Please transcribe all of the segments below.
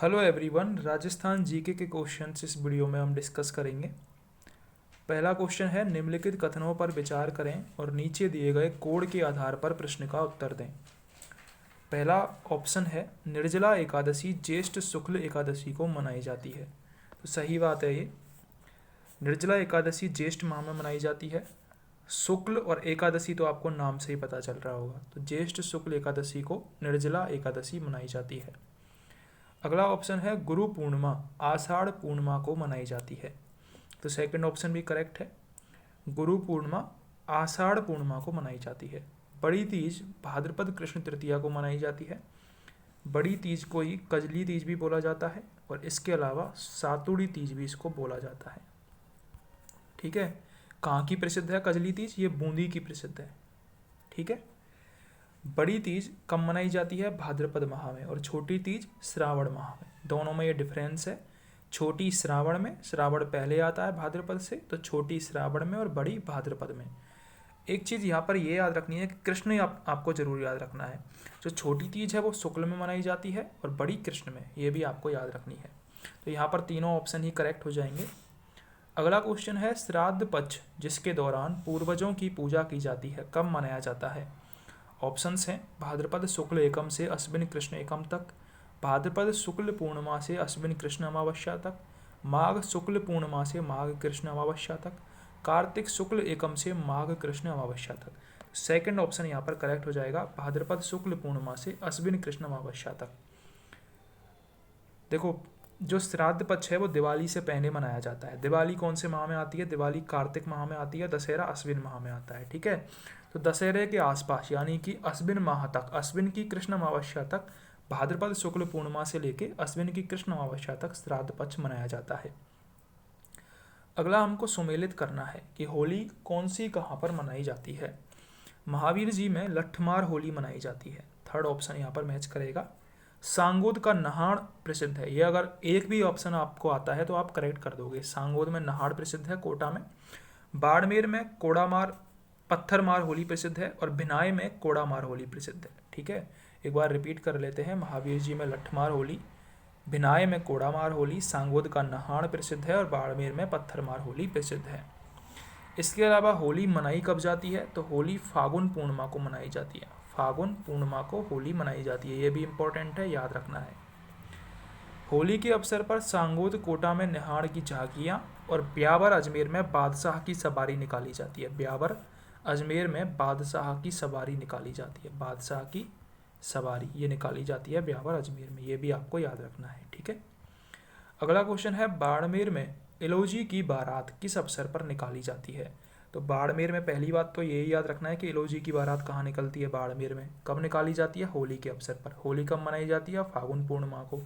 Hello everyone, Rajasthan GK के questions इस video में हम डिस्कस करेंगे। पहला क्वेश्चन है, निम्नलिखित कथनों पर विचार करें और नीचे दिए गए कोड के आधार पर प्रश्न का उत्तर दें। पहला ऑप्शन है, निर्जला एकादशी ज्येष्ठ शुक्ल एकादशी को मनाई जाती है। तो सही बात है ये। निर्जला एकादशी ज्येष्ठ माह में मनाई जाती है। शुक्ल और एकादशी तो आपको नाम से ही पता चल रहा होगा, तो ज्येष्ठ शुक्ल एकादशी को निर्जला एकादशी मनाई जाती है। अगला ऑप्शन है, गुरु पूर्णिमा आषाढ़ पूर्णिमा को मनाई जाती है। तो सेकंड ऑप्शन भी करेक्ट है, गुरु पूर्णिमा आषाढ़ पूर्णिमा को मनाई जाती है। बड़ी तीज भाद्रपद कृष्ण तृतीया को मनाई जाती है। बड़ी तीज को ही कजली तीज भी बोला जाता है और इसके अलावा सातुड़ी तीज भी इसको बोला जाता है। ठीक है, कहाँ की प्रसिद्ध है कजली तीज? ये बूंदी की प्रसिद्ध है। ठीक है, बड़ी तीज कब मनाई जाती है? भाद्रपद माह में, और छोटी तीज श्रावण माह में। दोनों में ये डिफरेंस है। छोटी श्रावण में, श्रावण पहले आता है भाद्रपद से, तो छोटी श्रावण में और बड़ी भाद्रपद में। एक चीज़ यहाँ पर ये याद रखनी है कि कृष्ण आपको जरूर याद रखना है। जो छोटी तीज है वो शुक्ल में मनाई जाती है और बड़ी कृष्ण में, ये भी आपको याद रखनी है। तो यहाँ पर तीनों ऑप्शन ही करेक्ट हो जाएंगे। अगला क्वेश्चन है, श्राद्ध पक्ष जिसके दौरान पूर्वजों की पूजा की जाती है कब मनाया जाता है? ऑप्शंस हैं, भाद्रपद शुक्ल एकम से अश्विन कृष्ण एकम तक, भाद्रपद शुक्ल पूर्णिमा से अश्विन कृष्ण अमावस्या तक, माघ शुक्ल पूर्णिमा से माघ कृष्ण अमावस्या तक, कार्तिक शुक्ल एकम से माघ कृष्ण अमावस्या तक। सेकंड ऑप्शन यहाँ पर करेक्ट हो जाएगा, भाद्रपद शुक्ल पूर्णिमा से अश्विन कृष्ण अमावस्या तक। देखो, जो श्राद्ध पक्ष है वो दिवाली से पहले मनाया जाता है। दिवाली कौन से माह में आती है? दिवाली कार्तिक माह में आती है, दशहरा अश्विन माह में आता है। ठीक है, तो दशहरे के आसपास यानी कि अश्विन माह तक, अश्विन की कृष्ण अमावस्या तक, भाद्रपद शुक्ल पूर्णिमा से लेके अश्विन की कृष्ण अमावस्या तक श्राद्ध पक्ष मनाया जाता है। अगला हमको सुमेलित करना है कि होली कौन सी कहाँ पर मनाई जाती है। महावीर जी में लठमार होली मनाई जाती है। थर्ड ऑप्शन यहाँ पर मैच करेगा। सांगोद का नहाड़ प्रसिद्ध है। ये अगर एक भी ऑप्शन आपको आता है तो आप करेक्ट कर दोगे। सांगोद में नहाड़ प्रसिद्ध है, कोटा में। बाड़मेर में कोड़ामार पत्थर मार होली प्रसिद्ध है और भिनाई में कोड़ामार होली प्रसिद्ध है। ठीक है, एक बार रिपीट कर लेते हैं। महावीर जी में लठमार होली, भिनाई में कोड़ामार होली, सांगोद का नहाड़ प्रसिद्ध है और बाड़मेर में पत्थरमार होली प्रसिद्ध है। इसके अलावा होली मनाई कब जाती है? तो होली फागुन पूर्णिमा को मनाई जाती है। फागुन पूर्णिमा को होली मनाई जाती है, ये भी इंपॉर्टेंट है, याद रखना है। होली के अवसर पर सांगोद कोटा में निहाड़ की झांकियाँ और ब्यावर अजमेर में बादशाह की सवारी निकाली जाती है। ब्यावर अजमेर में बादशाह की सवारी निकाली जाती है। बादशाह की सवारी ये निकाली जाती है ब्यावर अजमेर में, ये भी आपको याद रखना है। ठीक है, अगला क्वेश्चन है, बाड़मेर में इलोजी की बारात किस अवसर पर निकाली जाती है? तो बाड़मेर में पहली बात तो यही याद रखना है कि इलोजी की बारात कहाँ निकलती है? बाड़मेर में। कब निकाली जाती है? होली के अवसर पर। होली कब मनाई जाती है? फागुन पूर्णिमा को।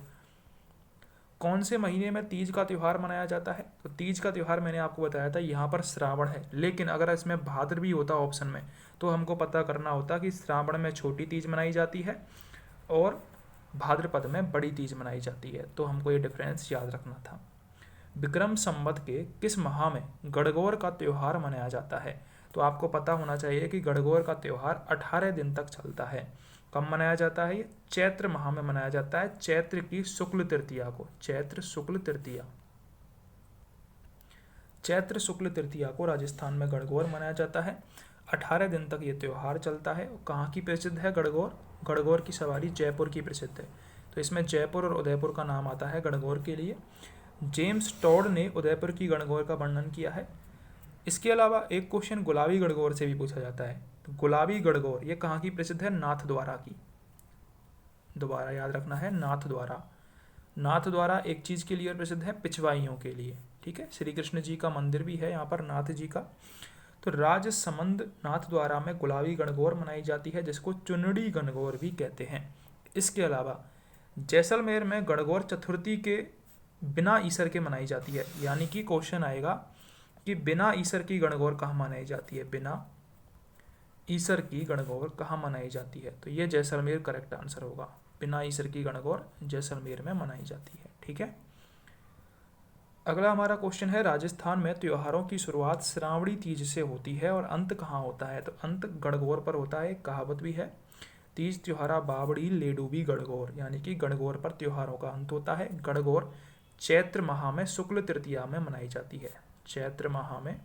कौन से महीने में तीज का त्यौहार मनाया जाता है? तो तीज का त्यौहार मैंने आपको बताया था, यहाँ पर श्रावण है, लेकिन अगर इसमें भाद्र भी होता ऑप्शन में तो हमको पता करना होता कि श्रावण में छोटी तीज मनाई जाती है और भाद्रपद में बड़ी तीज मनाई जाती है, तो हमको ये डिफरेंस याद रखना था। विक्रम संवत के किस माह में गणगौर का त्यौहार मनाया जाता है? तो आपको पता होना चाहिए कि गणगौर का त्यौहार 18 दिन तक चलता है। कब मनाया जाता है? ये चैत्र माह में मनाया जाता है, चैत्र की शुक्ल तृतीया को। चैत्र शुक्ल तृतीया, चैत्र शुक्ल तृतीया को राजस्थान में गणगौर मनाया जाता है। 18 दिन तक ये त्यौहार चलता है। कहाँ की प्रसिद्ध है गणगौर? गणगौर की सवारी जयपुर की प्रसिद्ध है, तो इसमें जयपुर और उदयपुर का नाम आता है गणगौर के लिए। जेम्स टॉड ने उदयपुर की गणगौर का वर्णन किया है। इसके अलावा एक क्वेश्चन गुलाबी गणगौर से भी पूछा जाता है। तो गुलाबी गणगौर ये कहाँ की प्रसिद्ध है? नाथद्वारा की। दोबारा याद रखना है, नाथद्वारा। नाथद्वारा एक चीज़ के लिए प्रसिद्ध है, पिछवाइयों के लिए। ठीक है, श्री कृष्ण जी का मंदिर भी है यहाँ पर, नाथ जी का। तो राजसमंद नाथद्वारा में गुलाबी गणगौर मनाई जाती है, जिसको चुनड़ी गणगौर भी कहते हैं। इसके अलावा जैसलमेर में गणगौर चतुर्थी के बिना ईसर के मनाई जाती है। यानी कि क्वेश्चन आएगा कि बिना ईसर की गणगौर कहाँ मनाई जाती है? बिना ईसर की गणगौर कहाँ मनाई जाती है? तो ये जैसलमेर करेक्ट आंसर होगा। बिना ईसर की गणगौर जैसलमेर में मनाई जाती है। ठीक है, अगला हमारा क्वेश्चन है, राजस्थान में त्योहारों की शुरुआत श्रावणी तीज से होती है और अंत कहाँ होता है? तो अंत गणगौर पर होता है। एक कहावत भी है, तीज त्योहारा बावड़ी लेडूबी गणगौर, यानी कि गणगौर पर त्योहारों का अंत होता है। गणगौर चैत्र माह में शुक्ल तृतीया में मनाई जाती है। चैत्र माह में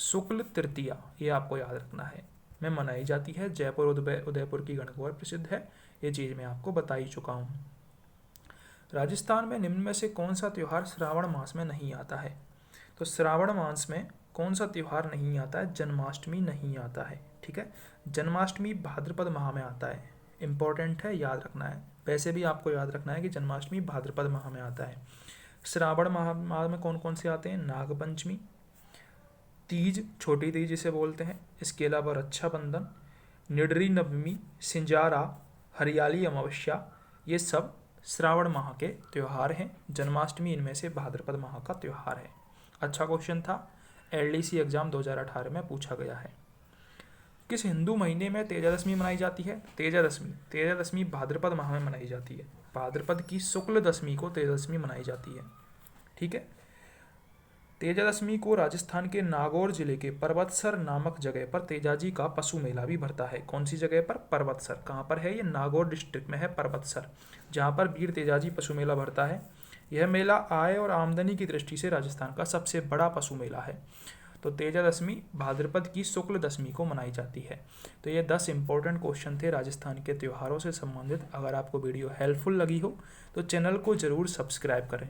शुक्ल तृतीया, ये आपको याद रखना है, में मनाई जाती है। जयपुर उदयपुर की गणगौर प्रसिद्ध है, ये चीज़ मैं आपको बता ही चुका हूँ। राजस्थान में निम्न में से कौन सा त्यौहार श्रावण मास में नहीं आता है? तो श्रावण मास में कौन सा त्यौहार नहीं आता है? जन्माष्टमी नहीं आता है। ठीक है, जन्माष्टमी भाद्रपद माह में आता है, इंपॉर्टेंट है, याद रखना है। वैसे भी आपको याद रखना है कि जन्माष्टमी भाद्रपद माह में आता है। श्रावण माह में कौन कौन से आते हैं? नागपंचमी, तीज, छोटी तीज जिसे बोलते हैं, इसके अलावा रक्षाबंधन, निडरी नवमी, सिंजारा, हरियाली अमावस्या, ये सब श्रावण माह के त्यौहार हैं। जन्माष्टमी इनमें से भाद्रपद माह का त्यौहार है। अच्छा क्वेश्चन था, एलडीसी एग्जाम 2018 में पूछा गया है। किस हिंदू महीने में तेजादशमी मनाई जाती है? तेजादशमी भाद्रपद माह में मनाई जाती है। भाद्रपद की शुक्ल दशमी को तेजादशमी मनाई जाती है। ठीक है, तेजादशमी को राजस्थान के नागौर जिले के पर्वतसर नामक जगह पर तेजाजी का पशु मेला भी भरता है। कौन सी जगह पर? पर्वतसर। कहाँ पर है ये? नागौर डिस्ट्रिक्ट में है पर्वतसर, जहाँ पर वीर तेजाजी पशु मेला भरता है। यह मेला आय और आमदनी की दृष्टि से राजस्थान का सबसे बड़ा पशु मेला है। तो तेजादशमी भाद्रपद की शुक्ल दशमी को मनाई जाती है। तो ये 10 इंपॉर्टेंट क्वेश्चन थे राजस्थान के त्योहारों से संबंधित। अगर आपको वीडियो हेल्पफुल लगी हो तो चैनल को ज़रूर सब्सक्राइब करें।